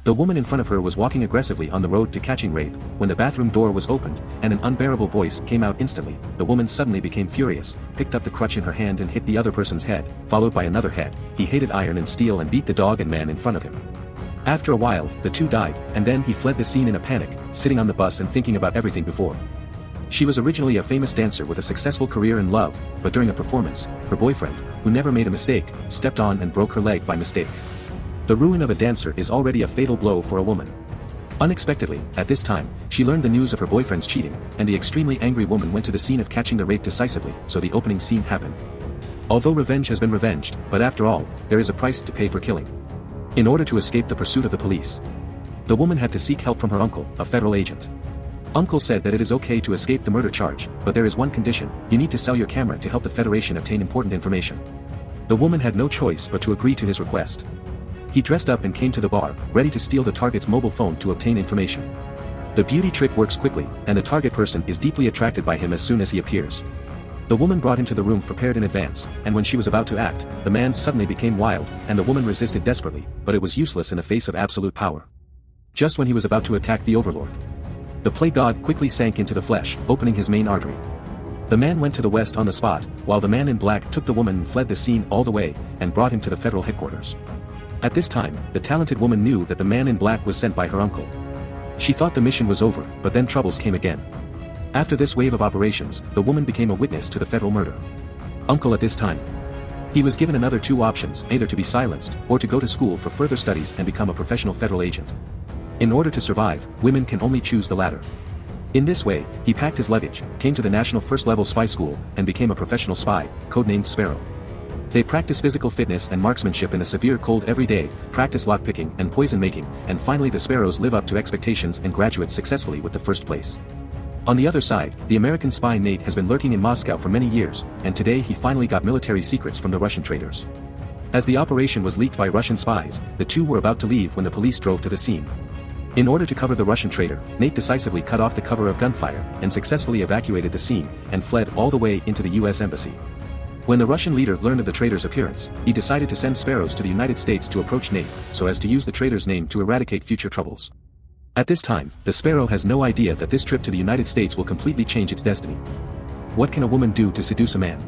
The woman in front of her was walking aggressively on the road to catching rape, when the bathroom door was opened, and an unbearable voice came out instantly. The woman suddenly became furious, picked up the crutch in her hand and hit the other person's head, followed by another head. He hated iron and steel and beat the dog and man in front of him. After a while, the two died, and then he fled the scene in a panic, sitting on the bus and thinking about everything before. She was originally a famous dancer with a successful career in love, but during a performance, her boyfriend, who never made a mistake, stepped on and broke her leg by mistake. The ruin of a dancer is already a fatal blow for a woman. Unexpectedly, at this time, she learned the news of her boyfriend's cheating, and the extremely angry woman went to the scene of catching the rape decisively, so the opening scene happened. Although revenge has been revenged, but after all, there is a price to pay for killing. In order to escape the pursuit of the police, the woman had to seek help from her uncle, a federal agent. Uncle said that it is okay to escape the murder charge, but there is one condition: you need to sell your camera to help the Federation obtain important information. The woman had no choice but to agree to his request. He dressed up and came to the bar, ready to steal the target's mobile phone to obtain information. The beauty trick works quickly, and the target person is deeply attracted by him as soon as he appears. The woman brought him to the room prepared in advance, and when she was about to act, the man suddenly became wild, and the woman resisted desperately, but it was useless in the face of absolute power. Just when he was about to attack the overlord, the play god quickly sank into the flesh, opening his main artery. The man went to the west on the spot, while the man in black took the woman and fled the scene all the way, and brought him to the federal headquarters. At this time, the talented woman knew that the man in black was sent by her uncle. She thought the mission was over, but then troubles came again. After this wave of operations, the woman became a witness to the federal murder. Uncle at this time, he was given another two options: either to be silenced, or to go to school for further studies and become a professional federal agent. In order to survive, women can only choose the latter. In this way, he packed his luggage, came to the National First Level Spy School, and became a professional spy, codenamed Sparrow. They practice physical fitness and marksmanship in the severe cold every day, practice lockpicking and poison making, and finally the Sparrows live up to expectations and graduate successfully with the first place. On the other side, the American spy Nate has been lurking in Moscow for many years, and today he finally got military secrets from the Russian traitors. As the operation was leaked by Russian spies, the two were about to leave when the police drove to the scene. In order to cover the Russian traitor, Nate decisively cut off the cover of gunfire, and successfully evacuated the scene, and fled all the way into the US Embassy. When the Russian leader learned of the traitor's appearance, he decided to send Sparrows to the United States to approach Nate, so as to use the traitor's name to eradicate future troubles. At this time, the Sparrow has no idea that this trip to the United States will completely change its destiny. What can a woman do to seduce a man?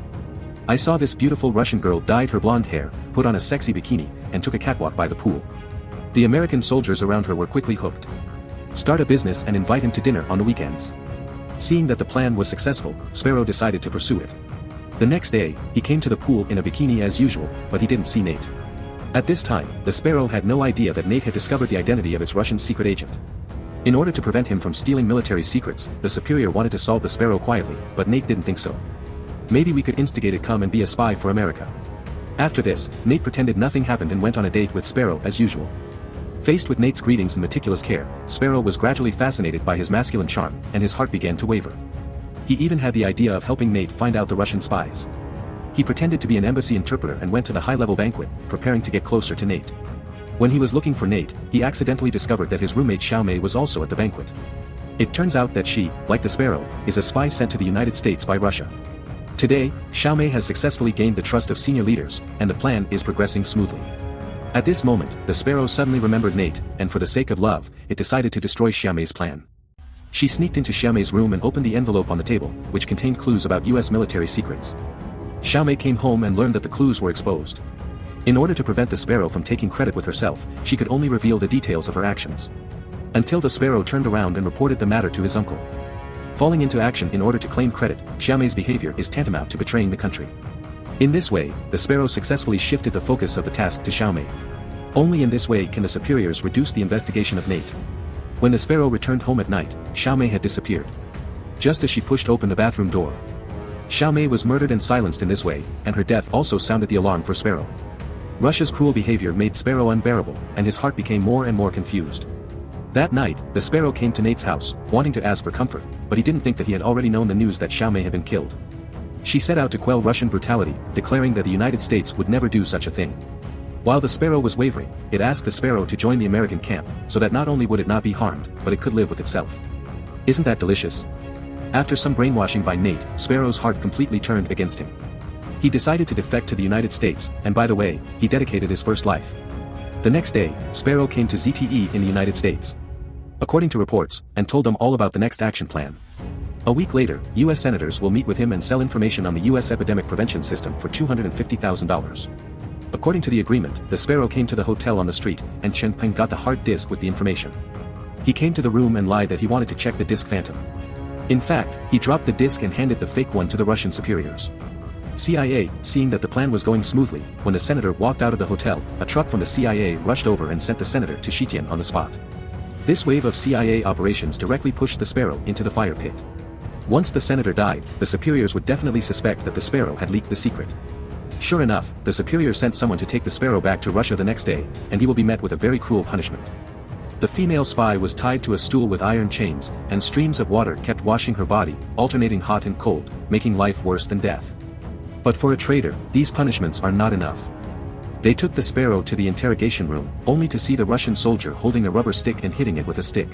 I saw this beautiful Russian girl dyed her blonde hair, put on a sexy bikini, and took a catwalk by the pool. The American soldiers around her were quickly hooked. Start a business and invite him to dinner on the weekends. Seeing that the plan was successful, Sparrow decided to pursue it. The next day, he came to the pool in a bikini as usual, but he didn't see Nate. At this time, the Sparrow had no idea that Nate had discovered the identity of its Russian secret agent. In order to prevent him from stealing military secrets, the superior wanted to solve the Sparrow quietly, but Nate didn't think so. Maybe we could instigate it come and be a spy for America. After this, Nate pretended nothing happened and went on a date with Sparrow as usual. Faced with Nate's greetings and meticulous care, Sparrow was gradually fascinated by his masculine charm, and his heart began to waver. He even had the idea of helping Nate find out the Russian spies. He pretended to be an embassy interpreter and went to the high-level banquet, preparing to get closer to Nate. When he was looking for Nate, he accidentally discovered that his roommate Xiaomei was also at the banquet. It turns out that she, like the Sparrow, is a spy sent to the United States by Russia. Today, Xiaomei has successfully gained the trust of senior leaders, and the plan is progressing smoothly. At this moment, the Sparrow suddenly remembered Nate, and for the sake of love, it decided to destroy Xiaomei's plan. She sneaked into Xiaomei's room and opened the envelope on the table, which contained clues about US military secrets. Xiaomei came home and learned that the clues were exposed. In order to prevent the Sparrow from taking credit with herself, she could only reveal the details of her actions. Until the Sparrow turned around and reported the matter to his uncle. Falling into action in order to claim credit, Xiaomei's behavior is tantamount to betraying the country. In this way, the Sparrow successfully shifted the focus of the task to Xiaomei. Only in this way can the superiors reduce the investigation of Nate. When the Sparrow returned home at night, Xiaomei had disappeared. Just as she pushed open the bathroom door, Xiaomei was murdered and silenced in this way, and her death also sounded the alarm for Sparrow. Russia's cruel behavior made Sparrow unbearable, and his heart became more and more confused. That night, the Sparrow came to Nate's house, wanting to ask for comfort, but he didn't think that he had already known the news that Xiaomei had been killed. She set out to quell Russian brutality, declaring that the United States would never do such a thing. While the Sparrow was wavering, it asked the Sparrow to join the American camp, so that not only would it not be harmed, but it could live with itself. Isn't that delicious? After some brainwashing by Nate, Sparrow's heart completely turned against him. He decided to defect to the United States, and by the way, he dedicated his first life. The next day, Sparrow came to ZTE in the United States, according to reports, and told them all about the next action plan. A week later, U.S. senators will meet with him and sell information on the U.S. epidemic prevention system for $250,000. According to the agreement, the Sparrow came to the hotel on the street, and Chen Peng got the hard disk with the information. He came to the room and lied that he wanted to check the disk phantom. In fact, he dropped the disk and handed the fake one to the Russian superiors. CIA, seeing that the plan was going smoothly, when the senator walked out of the hotel, a truck from the CIA rushed over and sent the senator to Shitian on the spot. This wave of CIA operations directly pushed the Sparrow into the fire pit. Once the senator died, the superiors would definitely suspect that the Sparrow had leaked the secret. Sure enough, the superior sent someone to take the Sparrow back to Russia the next day, and he will be met with a very cruel punishment. The female spy was tied to a stool with iron chains, and streams of water kept washing her body, alternating hot and cold, making life worse than death. But for a traitor, these punishments are not enough. They took the Sparrow to the interrogation room, only to see the Russian soldier holding a rubber stick and hitting it with a stick.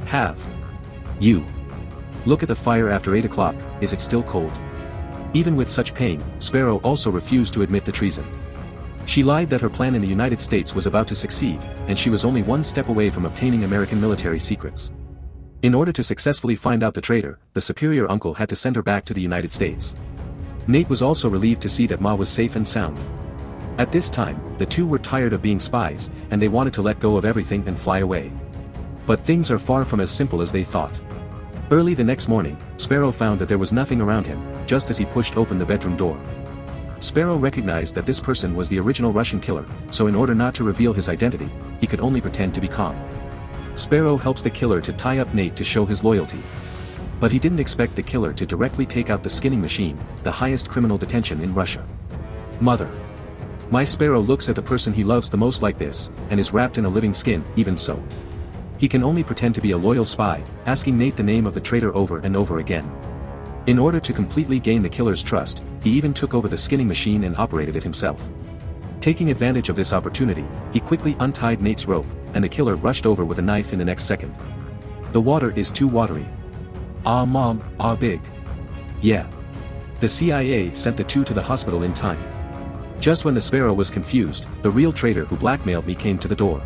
Have you look at the fire after 8 o'clock, is it still cold? Even with such pain, Sparrow also refused to admit the treason. She lied that her plan in the United States was about to succeed, and she was only one step away from obtaining American military secrets. In order to successfully find out the traitor, the superior uncle had to send her back to the United States. Nate was also relieved to see that Ma was safe and sound. At this time, the two were tired of being spies, and they wanted to let go of everything and fly away. But things are far from as simple as they thought. Early the next morning, Sparrow found that there was nothing around him, just as he pushed open the bedroom door. Sparrow recognized that this person was the original Russian killer, so in order not to reveal his identity, he could only pretend to be calm. Sparrow helps the killer to tie up Nate to show his loyalty. But he didn't expect the killer to directly take out the skinning machine, the highest criminal detention in Russia. Mother. My Sparrow looks at the person he loves the most like this, and is wrapped in a living skin, even so. He can only pretend to be a loyal spy, asking Nate the name of the traitor over and over again. In order to completely gain the killer's trust, he even took over the skinning machine and operated it himself. Taking advantage of this opportunity, he quickly untied Nate's rope, and the killer rushed over with a knife in the next second. The water is too watery. Ah mom, ah big. Yeah. The CIA sent the two to the hospital in time. Just when the Sparrow was confused, the real traitor who blackmailed me came to the door.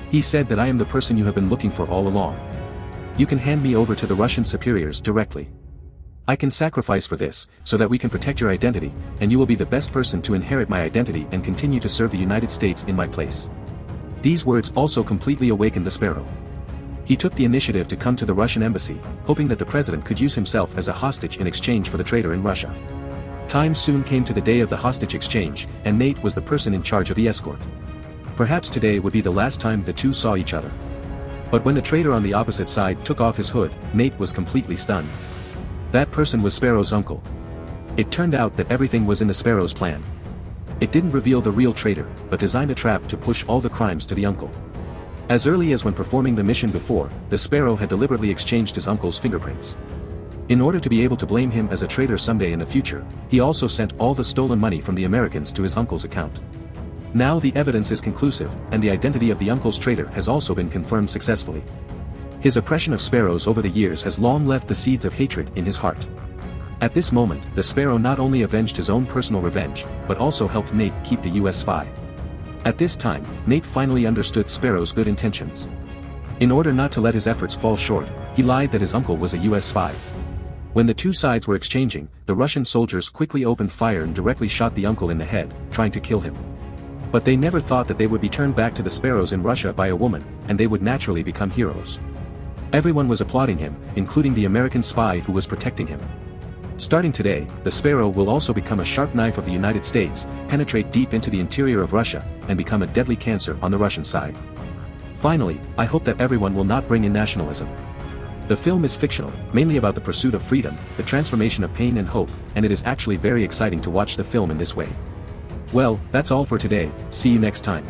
He said that I am the person you have been looking for all along. You can hand me over to the Russian superiors directly. I can sacrifice for this, so that we can protect your identity, and you will be the best person to inherit my identity and continue to serve the United States in my place. These words also completely awakened the Sparrow. He took the initiative to come to the Russian embassy, hoping that the president could use himself as a hostage in exchange for the traitor in Russia. Time soon came to the day of the hostage exchange, and Nate was the person in charge of the escort. Perhaps today would be the last time the two saw each other. But when the traitor on the opposite side took off his hood, Nate was completely stunned. That person was Sparrow's uncle. It turned out that everything was in the Sparrow's plan. It didn't reveal the real traitor, but designed a trap to push all the crimes to the uncle. As early as when performing the mission before, the Sparrow had deliberately exchanged his uncle's fingerprints. In order to be able to blame him as a traitor someday in the future, he also sent all the stolen money from the Americans to his uncle's account. Now the evidence is conclusive, and the identity of the uncle's traitor has also been confirmed successfully. His oppression of Sparrows over the years has long left the seeds of hatred in his heart. At this moment, the Sparrow not only avenged his own personal revenge, but also helped Nate keep the US spy. At this time, Nate finally understood Sparrow's good intentions. In order not to let his efforts fall short, he lied that his uncle was a US spy. When the two sides were exchanging, the Russian soldiers quickly opened fire and directly shot the uncle in the head, trying to kill him. But they never thought that they would be turned back to the Sparrows in Russia by a woman, and they would naturally become heroes. Everyone was applauding him, including the American spy who was protecting him. Starting today, the Sparrow will also become a sharp knife of the United States, penetrate deep into the interior of Russia, and become a deadly cancer on the Russian side. Finally, I hope that everyone will not bring in nationalism. The film is fictional, mainly about the pursuit of freedom, the transformation of pain and hope, and it is actually very exciting to watch the film in this way. Well, that's all for today, see you next time.